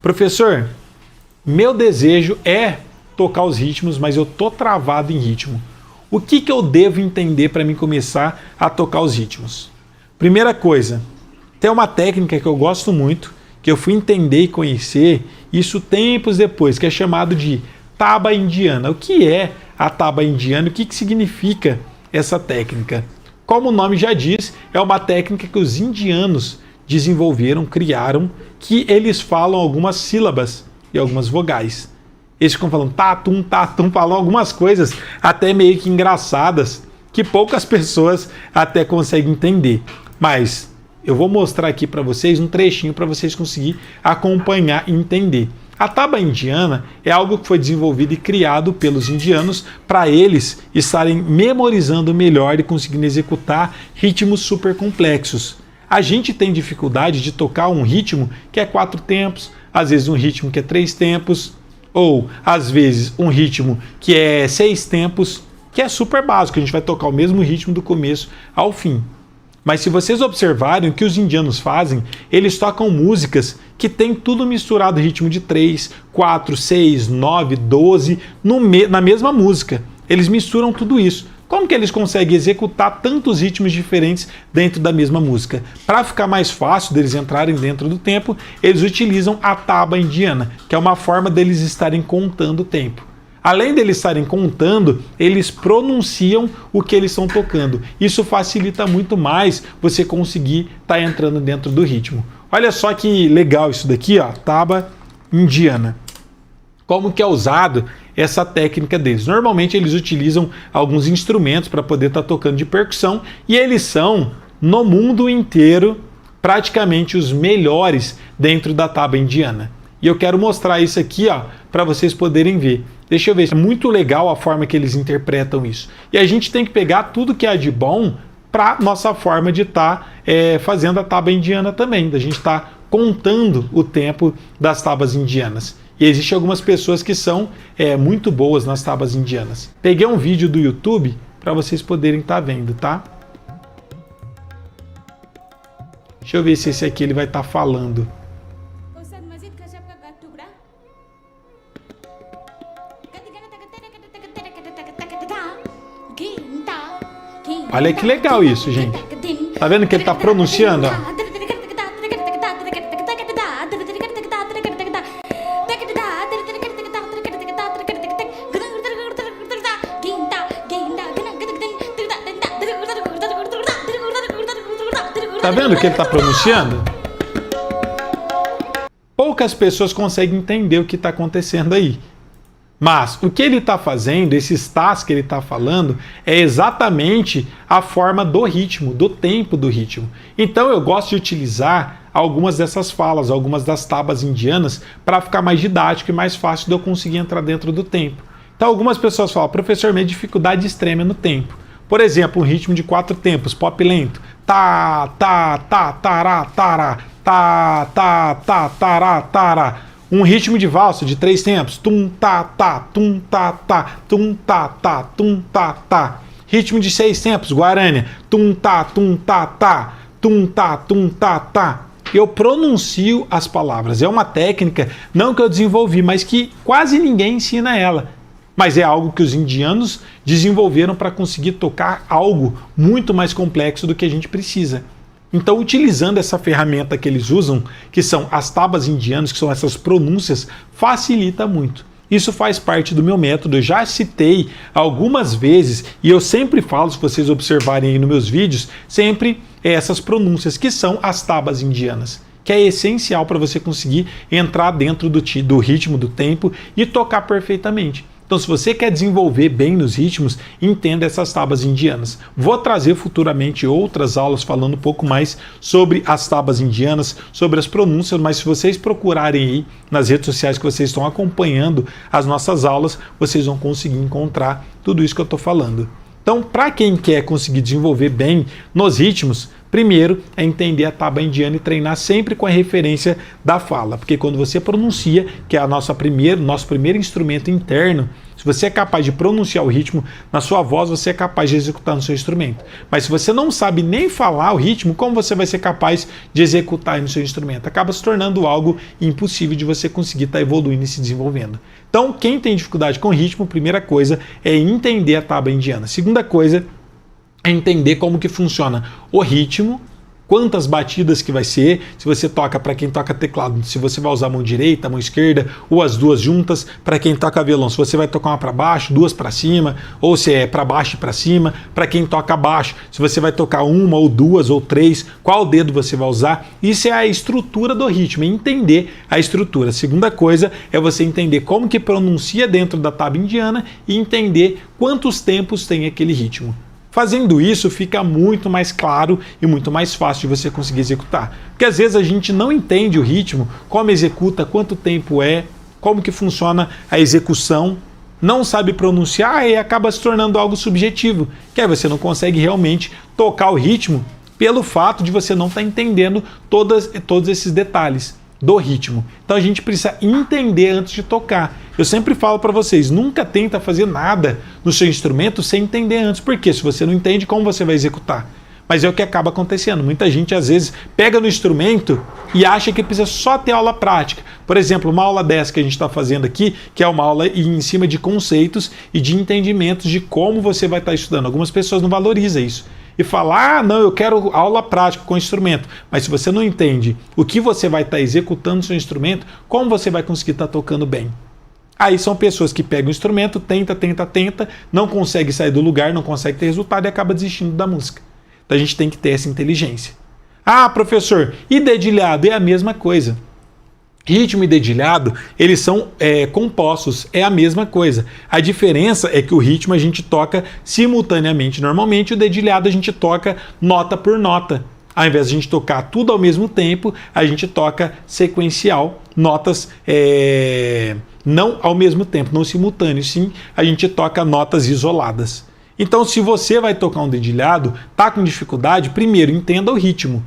Professor, meu desejo é tocar os ritmos, mas eu tô travado em ritmo. O que eu devo entender para mim começar a tocar os ritmos? Primeira coisa, tem uma técnica que eu gosto muito, que eu fui entender e conhecer isso tempos depois, que é chamado de taba indiana. O que é a taba indiana? O que significa essa técnica? Como o nome já diz, é uma técnica que os indianos desenvolveram, criaram, que eles falam algumas sílabas e algumas vogais. Eles ficam falando tatum, falam algumas coisas até meio que engraçadas, que poucas pessoas até conseguem entender. Mas eu vou mostrar aqui para vocês um trechinho para vocês conseguirem acompanhar e entender. A taba indiana é algo que foi desenvolvido e criado pelos indianos para eles estarem memorizando melhor e conseguindo executar ritmos super complexos. A gente tem dificuldade de tocar um ritmo que é 4 tempos, às vezes um ritmo que é 3 tempos, ou às vezes um ritmo que é 6 tempos, que é super básico, a gente vai tocar o mesmo ritmo do começo ao fim. Mas se vocês observarem o que os indianos fazem, eles tocam músicas que tem tudo misturado, ritmo de 3, 4, 6, 9, 12, na mesma música. Eles misturam tudo isso. Como que eles conseguem executar tantos ritmos diferentes dentro da mesma música? Para ficar mais fácil deles entrarem dentro do tempo, eles utilizam a taba indiana, que é uma forma deles estarem contando o tempo. Além deles estarem contando, eles pronunciam o que eles estão tocando. Isso facilita muito mais você conseguir estar entrando dentro do ritmo. Olha só que legal isso daqui, ó, taba indiana. Como que é usado essa técnica deles? Normalmente eles utilizam alguns instrumentos para poder estar tocando de percussão e eles são, no mundo inteiro, praticamente os melhores dentro da taba indiana. E eu quero mostrar isso aqui, ó, para vocês poderem ver. Deixa eu ver, é muito legal a forma que eles interpretam isso. E a gente tem que pegar tudo que há de bom para nossa forma de estar fazendo a taba indiana também, da gente estar contando o tempo das tabas indianas. E existem algumas pessoas que são muito boas nas tabas indianas. Peguei um vídeo do YouTube para vocês poderem estar vendo, tá? Deixa eu ver se esse aqui ele vai estar falando. Olha que legal isso, gente. Tá vendo que ele tá pronunciando, ó? Tá vendo que ele tá pronunciando? Poucas pessoas conseguem entender o que está acontecendo aí. Mas o que ele está fazendo, esses tas que ele está falando, é exatamente a forma do ritmo, do tempo do ritmo. Então eu gosto de utilizar algumas dessas falas, algumas das tabas indianas, para ficar mais didático e mais fácil de eu conseguir entrar dentro do tempo. Então algumas pessoas falam, professor, minha dificuldade extrema é no tempo. Por exemplo, um ritmo de 4 tempos, pop lento. Tá, tará, tará, tá, tará, tará. Um ritmo de valsa de 3 tempos. Tum, tá, tum, tá, tum, tá, tum, tá. Ritmo de 6 tempos, Guarânia. Tum, tá, tum, tá. Eu pronuncio as palavras. É uma técnica, não que eu desenvolvi, mas que quase ninguém ensina ela. Mas é algo que os indianos desenvolveram para conseguir tocar algo muito mais complexo do que a gente precisa. Então, utilizando essa ferramenta que eles usam, que são as tabas indianas, que são essas pronúncias, facilita muito. Isso faz parte do meu método, eu já citei algumas vezes, e eu sempre falo, se vocês observarem aí nos meus vídeos, sempre essas pronúncias, que são as tabas indianas, que é essencial para você conseguir entrar dentro do ritmo do tempo e tocar perfeitamente. Então, se você quer desenvolver bem nos ritmos, entenda essas tabas indianas. Vou trazer futuramente outras aulas falando um pouco mais sobre as tabas indianas, sobre as pronúncias, mas se vocês procurarem aí nas redes sociais que vocês estão acompanhando as nossas aulas, vocês vão conseguir encontrar tudo isso que eu estou falando. Então, para quem quer conseguir desenvolver bem nos ritmos, Primeiro é entender a tábua indiana e treinar sempre com a referência da fala, porque quando você pronuncia, que é nosso primeiro instrumento interno, se você é capaz de pronunciar o ritmo na sua voz, você é capaz de executar no seu instrumento. Mas se você não sabe nem falar o ritmo, como você vai ser capaz de executar no seu instrumento? Acaba se tornando algo impossível de você conseguir estar evoluindo e se desenvolvendo. Então, quem tem dificuldade com ritmo, primeira coisa é entender a tábua indiana. Segunda coisa é entender como que funciona o ritmo, quantas batidas que vai ser, se você toca, para quem toca teclado, se você vai usar a mão direita, a mão esquerda, ou as duas juntas, para quem toca violão, se você vai tocar uma para baixo, duas para cima, ou se é para baixo e para cima, para quem toca baixo, se você vai tocar uma ou duas ou três, qual dedo você vai usar, isso é a estrutura do ritmo, é entender a estrutura. A segunda coisa é você entender como que pronuncia dentro da tábua indiana e entender quantos tempos tem aquele ritmo. Fazendo isso, fica muito mais claro e muito mais fácil de você conseguir executar. Porque às vezes a gente não entende o ritmo, como executa, quanto tempo é, como que funciona a execução, não sabe pronunciar e acaba se tornando algo subjetivo, que aí você não consegue realmente tocar o ritmo pelo fato de você não estar entendendo todos esses detalhes do ritmo. Então a gente precisa entender antes de tocar. Eu sempre falo para vocês, nunca tenta fazer nada no seu instrumento sem entender antes, porque se você não entende, como você vai executar? Mas é o que acaba acontecendo. Muita gente às vezes pega no instrumento e acha que precisa só ter aula prática. Por exemplo, uma aula dessa que a gente está fazendo aqui, que é uma aula em cima de conceitos e de entendimentos de como você vai estar estudando. Algumas pessoas não valorizam isso. E falar, não, eu quero aula prática com o instrumento. Mas se você não entende o que você vai estar executando no seu instrumento, como você vai conseguir estar tocando bem? Aí são pessoas que pegam o instrumento, tenta, não consegue sair do lugar, não consegue ter resultado e acaba desistindo da música. Então a gente tem que ter essa inteligência. Ah, professor, e dedilhado? É a mesma coisa. Ritmo e dedilhado, eles são compostos, é a mesma coisa. A diferença é que o ritmo a gente toca simultaneamente. Normalmente o dedilhado a gente toca nota por nota. Ao invés de a gente tocar tudo ao mesmo tempo, a gente toca sequencial, notas não ao mesmo tempo, não simultâneo, sim, a gente toca notas isoladas. Então, se você vai tocar um dedilhado, tá com dificuldade, primeiro entenda o ritmo.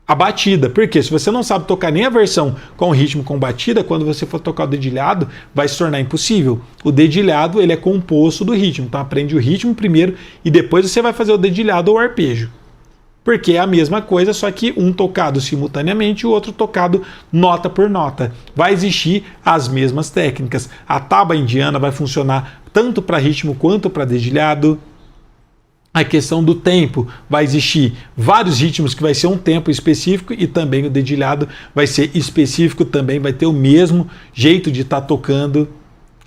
A batida, porque se você não sabe tocar nem a versão com ritmo com batida, quando você for tocar o dedilhado, vai se tornar impossível. O dedilhado ele é composto do ritmo, então aprende o ritmo primeiro e depois você vai fazer o dedilhado ou o arpejo. Porque é a mesma coisa, só que um tocado simultaneamente e o outro tocado nota por nota. Vai existir as mesmas técnicas. A tábua indiana vai funcionar tanto para ritmo quanto para dedilhado. A questão do tempo, vai existir vários ritmos que vai ser um tempo específico e também o dedilhado vai ser específico, também vai ter o mesmo jeito de estar tocando.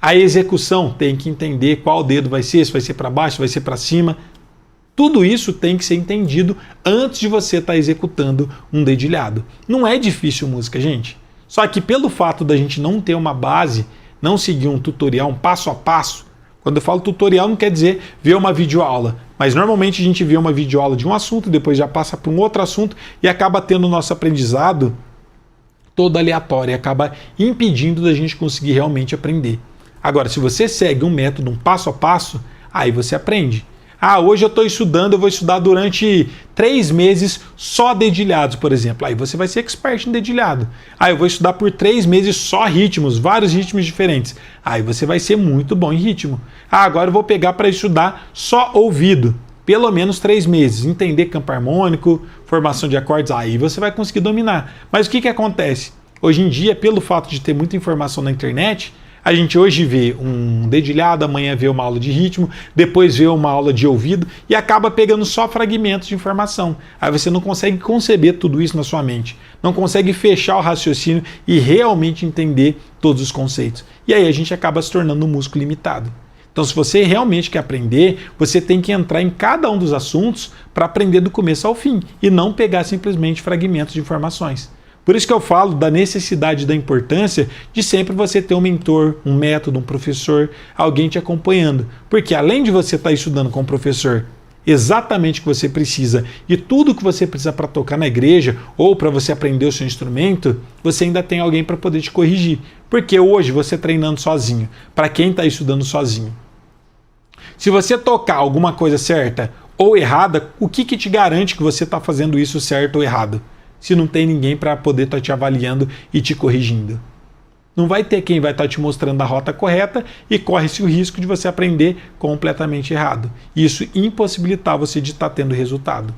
A execução tem que entender qual dedo vai ser, se vai ser para baixo, se vai ser para cima. Tudo isso tem que ser entendido antes de você estar executando um dedilhado. Não é difícil música, gente. Só que pelo fato da gente não ter uma base, não seguir um tutorial, um passo a passo. Quando eu falo tutorial não quer dizer ver uma videoaula, mas normalmente a gente vê uma videoaula de um assunto, depois já passa para um outro assunto e acaba tendo o nosso aprendizado todo aleatório e acaba impedindo da gente conseguir realmente aprender. Agora, se você segue um método, um passo a passo, aí você aprende. Ah, hoje eu estou estudando, eu vou estudar durante 3 meses só dedilhados, por exemplo. Aí você vai ser expert em dedilhado. Ah, eu vou estudar por 3 meses só ritmos, vários ritmos diferentes. Aí você vai ser muito bom em ritmo. Ah, agora eu vou pegar para estudar só ouvido, pelo menos 3 meses. Entender campo harmônico, formação de acordes, aí você vai conseguir dominar. Mas o que acontece? Hoje em dia, pelo fato de ter muita informação na internet, a gente hoje vê um dedilhado, amanhã vê uma aula de ritmo, depois vê uma aula de ouvido e acaba pegando só fragmentos de informação. Aí você não consegue conceber tudo isso na sua mente, não consegue fechar o raciocínio e realmente entender todos os conceitos. E aí a gente acaba se tornando um músico limitado. Então, se você realmente quer aprender, você tem que entrar em cada um dos assuntos para aprender do começo ao fim e não pegar simplesmente fragmentos de informações. Por isso que eu falo da necessidade, da importância de sempre você ter um mentor, um método, um professor, alguém te acompanhando. Porque além de você estar estudando com o professor exatamente o que você precisa e tudo que você precisa para tocar na igreja ou para você aprender o seu instrumento, você ainda tem alguém para poder te corrigir. Porque hoje você treinando sozinho, para quem está estudando sozinho, se você tocar alguma coisa certa ou errada, o que te garante que você está fazendo isso certo ou errado? Se não tem ninguém para poder estar te avaliando e te corrigindo. Não vai ter quem vai estar te mostrando a rota correta e corre-se o risco de você aprender completamente errado. Isso impossibilitar você de estar tendo resultado.